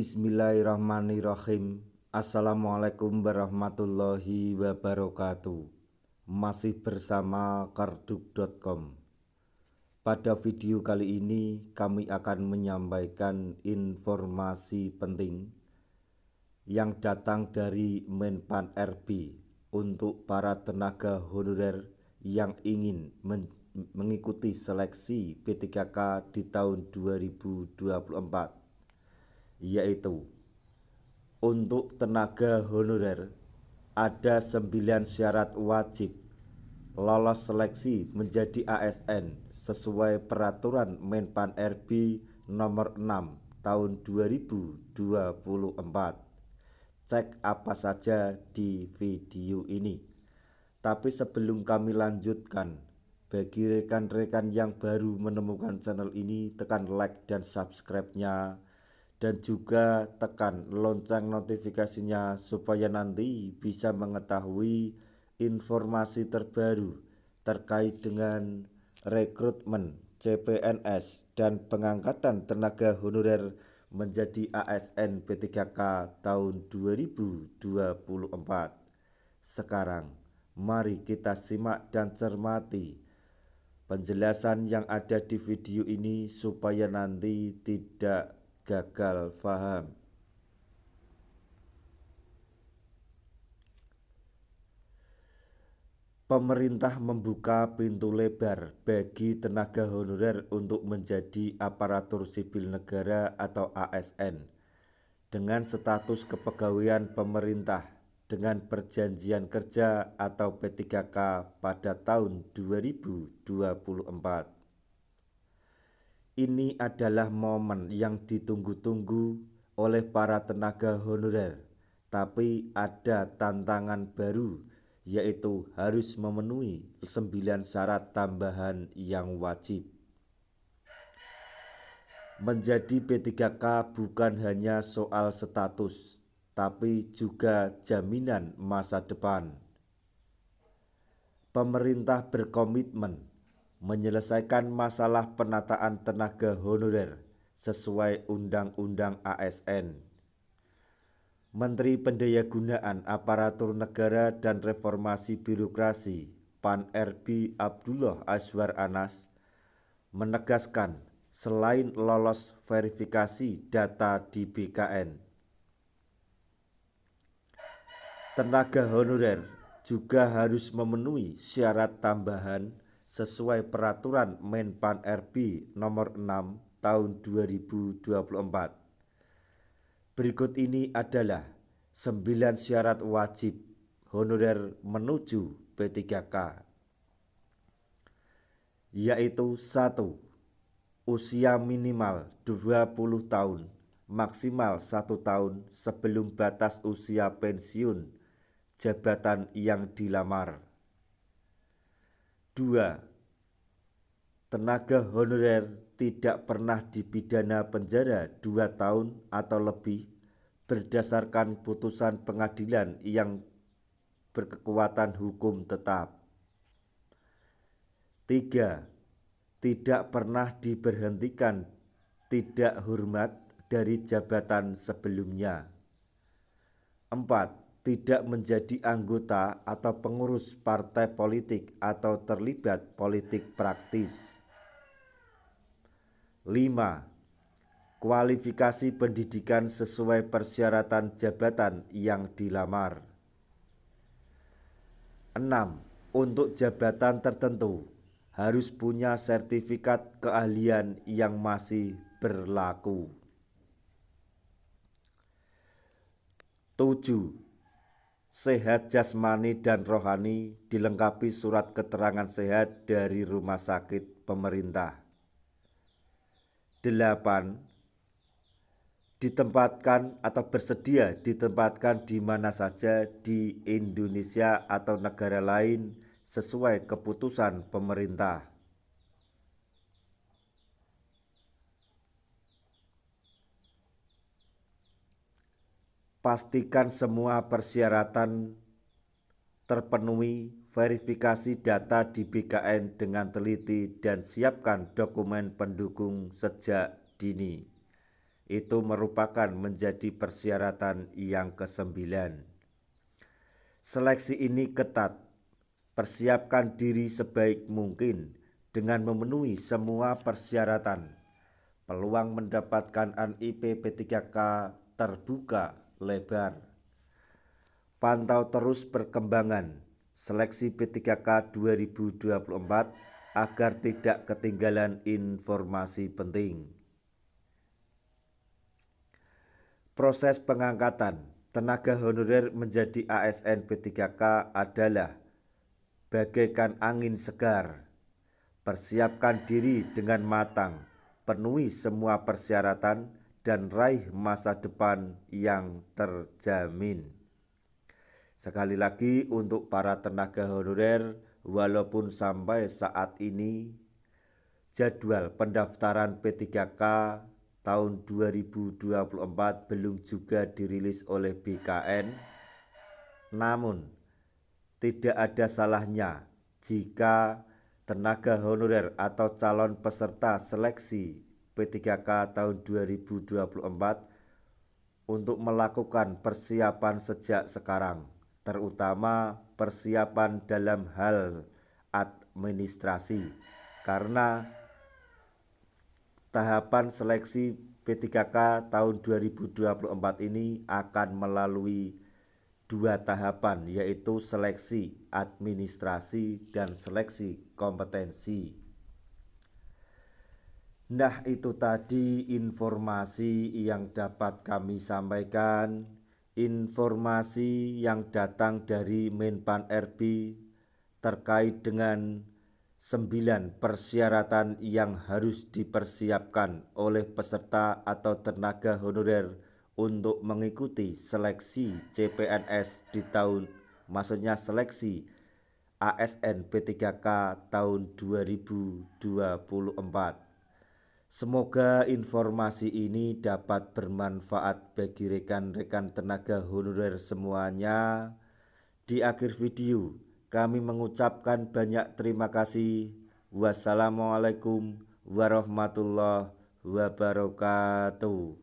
Bismillahirrahmanirrahim. Assalamualaikum warahmatullahi wabarakatuh. Masih bersama karduk.com. Pada video kali ini kami akan menyampaikan informasi penting yang datang dari Menpan RB untuk para tenaga honorer yang ingin mengikuti seleksi P3K di tahun 2024. Yaitu untuk tenaga honorer ada 9 syarat wajib lolos seleksi menjadi ASN sesuai peraturan Menpan RB nomor 6 tahun 2024. Cek apa saja di video ini. Tapi sebelum kami lanjutkan, bagi rekan-rekan yang baru menemukan channel ini, tekan like dan subscribe-nya, dan juga tekan lonceng notifikasinya supaya nanti bisa mengetahui informasi terbaru terkait dengan rekrutmen CPNS dan pengangkatan tenaga honorer menjadi ASN P3K tahun 2024. Sekarang mari kita simak dan cermati penjelasan yang ada di video ini supaya nanti tidak gagal paham. Pemerintah membuka pintu lebar bagi tenaga honorer untuk menjadi aparatur sipil negara atau ASN dengan status kepegawaian pemerintah dengan perjanjian kerja atau P3K pada tahun 2024. Ini adalah momen yang ditunggu-tunggu oleh para tenaga honorer, tapi ada tantangan baru, yaitu harus memenuhi 9 syarat tambahan yang wajib. Menjadi P3K bukan hanya soal status, tapi juga jaminan masa depan. Pemerintah berkomitmen menyelesaikan masalah penataan tenaga honorer sesuai Undang-Undang ASN. Menteri Pendayagunaan Aparatur Negara dan Reformasi Birokrasi PAN RB Abdullah Azwar Anas menegaskan selain lolos verifikasi data di BKN, tenaga honorer juga harus memenuhi syarat tambahan sesuai peraturan Menpan RB nomor 6 tahun 2024. Berikut ini adalah 9 syarat wajib honorer menuju P3K. Yaitu 1. Usia minimal 20 tahun, maksimal 1 tahun sebelum batas usia pensiun jabatan yang dilamar. 2. Tenaga honorer tidak pernah dipidana penjara 2 tahun atau lebih berdasarkan putusan pengadilan yang berkekuatan hukum tetap. 3. Tidak pernah diberhentikan tidak hormat dari jabatan sebelumnya. 4. Tidak menjadi anggota atau pengurus partai politik atau terlibat politik praktis. 5. Kualifikasi pendidikan sesuai persyaratan jabatan yang dilamar. 6. Untuk jabatan tertentu harus punya sertifikat keahlian yang masih berlaku. 7. Sehat jasmani dan rohani dilengkapi surat keterangan sehat dari rumah sakit pemerintah. 8. Ditempatkan atau bersedia ditempatkan di mana saja di Indonesia atau negara lain sesuai keputusan pemerintah. Pastikan semua persyaratan terpenuhi, verifikasi data di BKN dengan teliti dan siapkan dokumen pendukung sejak dini. itu merupakan menjadi persyaratan yang ke-9. Seleksi ini ketat. Persiapkan diri sebaik mungkin dengan memenuhi semua persyaratan. Peluang mendapatkan NIP P3K terbuka lebar. Pantau terus perkembangan seleksi P3K 2024 agar tidak ketinggalan informasi penting. Proses pengangkatan tenaga honorer menjadi ASN P3K adalah bagaikan angin segar. Persiapkan diri dengan matang, penuhi semua persyaratan, dan raih masa depan yang terjamin. Sekali lagi untuk para tenaga honorer, walaupun sampai saat ini jadwal pendaftaran P3K tahun 2024 belum juga dirilis oleh BKN, namun tidak ada salahnya jika tenaga honorer atau calon peserta seleksi P3K tahun 2024 untuk melakukan persiapan sejak sekarang, terutama persiapan dalam hal administrasi, karena tahapan seleksi P3K tahun 2024 ini akan melalui 2 tahapan, yaitu seleksi administrasi dan seleksi kompetensi. Nah, itu tadi informasi yang dapat kami sampaikan. Informasi yang datang dari Menpan RB terkait dengan 9 persyaratan yang harus dipersiapkan oleh peserta atau tenaga honorer untuk mengikuti seleksi CPNS di tahun, maksudnya seleksi ASN P3K tahun 2024. Semoga informasi ini dapat bermanfaat bagi rekan-rekan tenaga honorer semuanya. Di akhir video, kami mengucapkan banyak terima kasih. Wassalamualaikum warahmatullahi wabarakatuh.